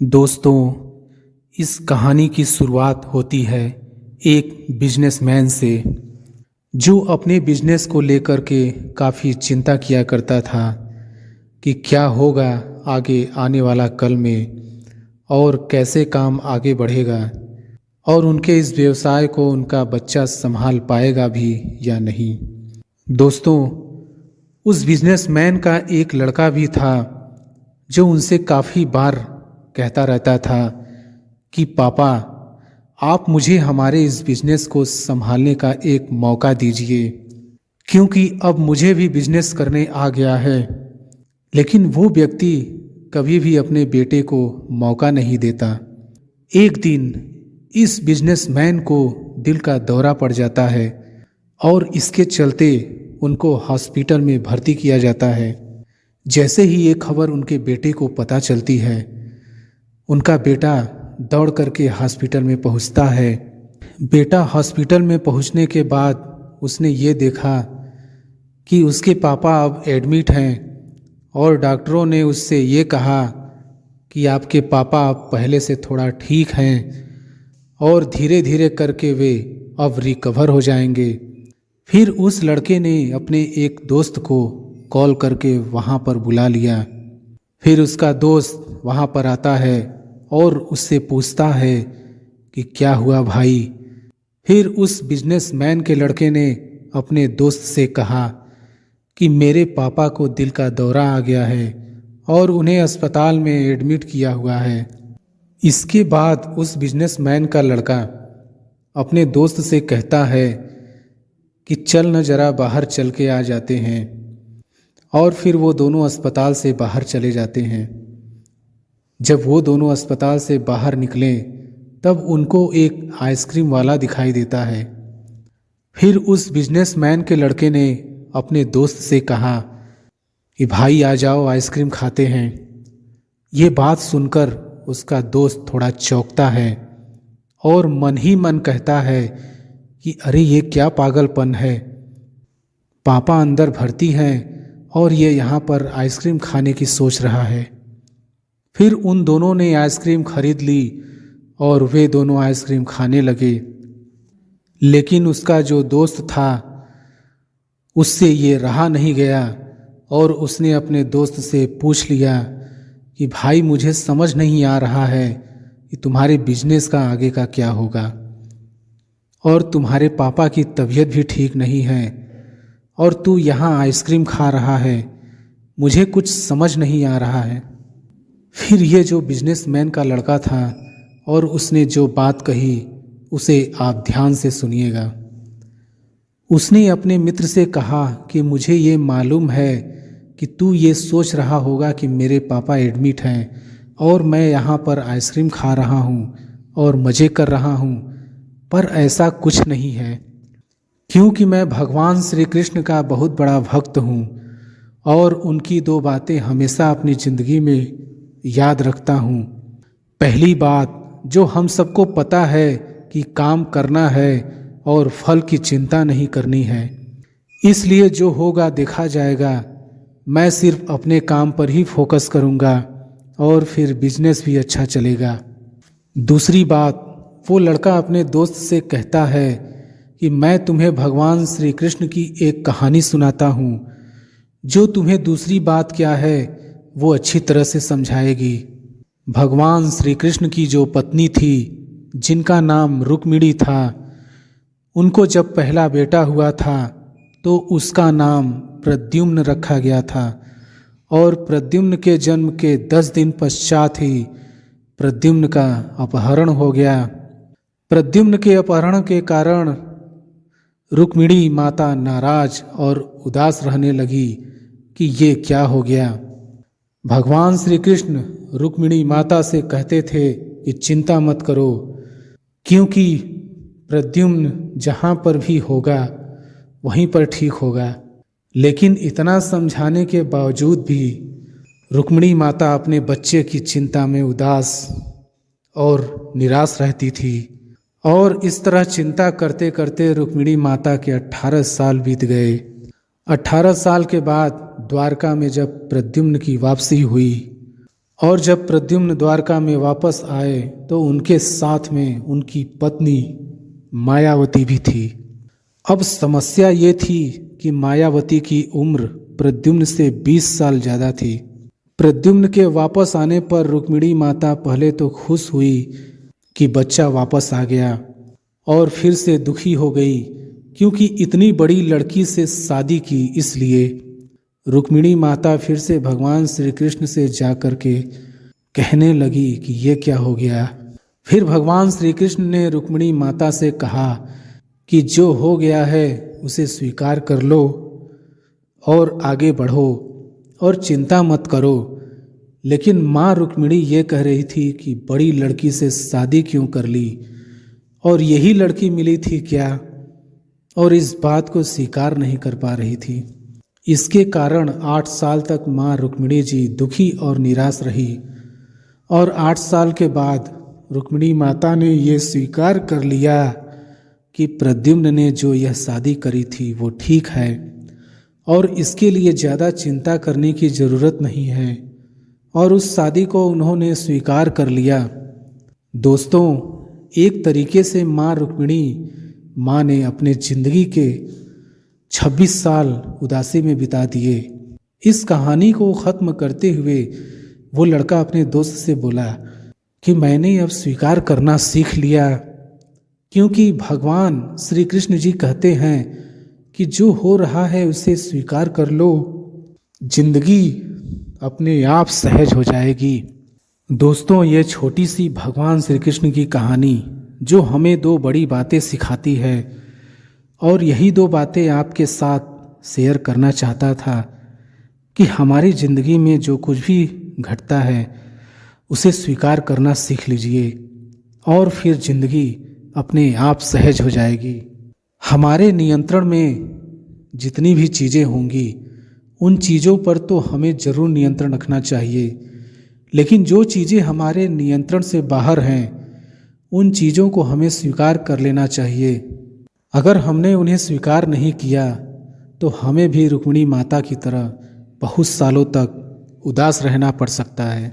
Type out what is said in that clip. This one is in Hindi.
दोस्तों, इस कहानी की शुरुआत होती है एक बिजनेसमैन से जो अपने बिजनेस को लेकर के काफ़ी चिंता किया करता था कि क्या होगा आगे आने वाला कल में और कैसे काम आगे बढ़ेगा और उनके इस व्यवसाय को उनका बच्चा संभाल पाएगा भी या नहीं। दोस्तों, उस बिजनेसमैन का एक लड़का भी था जो उनसे काफ़ी बार कहता रहता था कि पापा, आप मुझे हमारे इस बिजनेस को संभालने का एक मौका दीजिए, क्योंकि अब मुझे भी बिजनेस करने आ गया है। लेकिन वो व्यक्ति कभी भी अपने बेटे को मौका नहीं देता। एक दिन इस बिजनेसमैन को दिल का दौरा पड़ जाता है और इसके चलते उनको हॉस्पिटल में भर्ती किया जाता है। जैसे ही ये खबर उनके बेटे को पता चलती है, उनका बेटा दौड़ करके हॉस्पिटल में पहुंचता है। बेटा हॉस्पिटल में पहुंचने के बाद उसने ये देखा कि उसके पापा अब एडमिट हैं और डॉक्टरों ने उससे ये कहा कि आपके पापा अब पहले से थोड़ा ठीक हैं और धीरे धीरे करके वे अब रिकवर हो जाएंगे। फिर उस लड़के ने अपने एक दोस्त को कॉल करके वहाँ पर बुला लिया। फिर उसका दोस्त वहाँ पर आता है और उससे पूछता है कि क्या हुआ भाई। फिर उस बिजनेसमैन के लड़के ने अपने दोस्त से कहा कि मेरे पापा को दिल का दौरा आ गया है और उन्हें अस्पताल में एडमिट किया हुआ है। इसके बाद उस बिजनेसमैन का लड़का अपने दोस्त से कहता है कि चल न जरा बाहर चल के आ जाते हैं, और फिर वो दोनों अस्पताल से बाहर चले जाते हैं। जब वो दोनों अस्पताल से बाहर निकले तब उनको एक आइसक्रीम वाला दिखाई देता है। फिर उस बिजनेसमैन के लड़के ने अपने दोस्त से कहा कि भाई आ जाओ, आइसक्रीम खाते हैं। ये बात सुनकर उसका दोस्त थोड़ा चौंकता है और मन ही मन कहता है कि अरे ये क्या पागलपन है, पापा अंदर भर्ती हैं और ये यहाँ पर आइसक्रीम खाने की सोच रहा है। फिर उन दोनों ने आइसक्रीम खरीद ली और वे दोनों आइसक्रीम खाने लगे। लेकिन उसका जो दोस्त था उससे ये रहा नहीं गया और उसने अपने दोस्त से पूछ लिया कि भाई, मुझे समझ नहीं आ रहा है कि तुम्हारे बिजनेस का आगे का क्या होगा, और तुम्हारे पापा की तबीयत भी ठीक नहीं है और तू यहाँ आइसक्रीम खा रहा है, मुझे कुछ समझ नहीं आ रहा है। फिर ये जो बिजनेसमैन का लड़का था और उसने जो बात कही उसे आप ध्यान से सुनिएगा। उसने अपने मित्र से कहा कि मुझे ये मालूम है कि तू ये सोच रहा होगा कि मेरे पापा एडमिट हैं और मैं यहाँ पर आइसक्रीम खा रहा हूँ और मज़े कर रहा हूँ, पर ऐसा कुछ नहीं है, क्योंकि मैं भगवान श्री कृष्ण का बहुत बड़ा भक्त हूँ और उनकी दो बातें हमेशा अपनी ज़िंदगी में याद रखता हूँ। पहली बात, जो हम सबको पता है कि काम करना है और फल की चिंता नहीं करनी है, इसलिए जो होगा देखा जाएगा। मैं सिर्फ अपने काम पर ही फोकस करूँगा और फिर बिजनेस भी अच्छा चलेगा। दूसरी बात, वो लड़का अपने दोस्त से कहता है कि मैं तुम्हें भगवान श्री कृष्ण की एक कहानी सुनाता हूँ जो तुम्हें दूसरी बात क्या है वो अच्छी तरह से समझाएगी। भगवान श्री कृष्ण की जो पत्नी थी जिनका नाम रुक्मिणी था, उनको जब पहला बेटा हुआ था तो उसका नाम प्रद्युम्न रखा गया था, और प्रद्युम्न के जन्म के 10 दिन पश्चात ही प्रद्युम्न का अपहरण हो गया। प्रद्युम्न के अपहरण के कारण रुक्मिणी माता नाराज और उदास रहने लगी कि ये क्या हो गया। भगवान श्री कृष्ण रुक्मिणी माता से कहते थे कि चिंता मत करो, क्योंकि प्रद्युम्न जहाँ पर भी होगा वहीं पर ठीक होगा। लेकिन इतना समझाने के बावजूद भी रुक्मिणी माता अपने बच्चे की चिंता में उदास और निराश रहती थी, और इस तरह चिंता करते करते रुक्मिणी माता के 18 साल बीत गए। 18 साल के बाद द्वारका में जब प्रद्युम्न की वापसी हुई और जब प्रद्युम्न द्वारका में वापस आए तो उनके साथ में उनकी पत्नी मायावती भी थी। अब समस्या ये थी कि मायावती की उम्र प्रद्युम्न से 20 साल ज़्यादा थी। प्रद्युम्न के वापस आने पर रुक्मिणी माता पहले तो खुश हुई कि बच्चा वापस आ गया, और फिर से दुखी हो गई क्योंकि इतनी बड़ी लड़की से शादी की। इसलिए रुक्मिणी माता फिर से भगवान श्री कृष्ण से जाकर के कहने लगी कि ये क्या हो गया। फिर भगवान श्री कृष्ण ने रुक्मिणी माता से कहा कि जो हो गया है उसे स्वीकार कर लो और आगे बढ़ो और चिंता मत करो। लेकिन माँ रुक्मिणी ये कह रही थी कि बड़ी लड़की से शादी क्यों कर ली, और यही लड़की मिली थी क्या, और इस बात को स्वीकार नहीं कर पा रही थी। इसके कारण 8 साल तक माँ रुक्मिणी जी दुखी और निराश रही, और 8 साल के बाद रुक्मिणी माता ने ये स्वीकार कर लिया कि प्रद्युम्न ने जो यह शादी करी थी वो ठीक है और इसके लिए ज़्यादा चिंता करने की ज़रूरत नहीं है, और उस शादी को उन्होंने स्वीकार कर लिया। दोस्तों, एक तरीके से माँ रुक्मिणी माँ ने अपने ज़िंदगी के 26 साल उदासी में बिता दिए। इस कहानी को ख़त्म करते हुए वो लड़का अपने दोस्त से बोला कि मैंने अब स्वीकार करना सीख लिया, क्योंकि भगवान श्री कृष्ण जी कहते हैं कि जो हो रहा है उसे स्वीकार कर लो, जिंदगी अपने आप सहज हो जाएगी। दोस्तों, ये छोटी सी भगवान श्री कृष्ण की कहानी जो हमें 2 बड़ी बातें सिखाती है, और यही 2 बातें आपके साथ शेयर करना चाहता था कि हमारी ज़िंदगी में जो कुछ भी घटता है उसे स्वीकार करना सीख लीजिए और फिर ज़िंदगी अपने आप सहज हो जाएगी। हमारे नियंत्रण में जितनी भी चीज़ें होंगी उन चीज़ों पर तो हमें ज़रूर नियंत्रण रखना चाहिए, लेकिन जो चीज़ें हमारे नियंत्रण से बाहर हैं उन चीज़ों को हमें स्वीकार कर लेना चाहिए। अगर हमने उन्हें स्वीकार नहीं किया तो हमें भी रुक्मिणी माता की तरह बहुत सालों तक उदास रहना पड़ सकता है।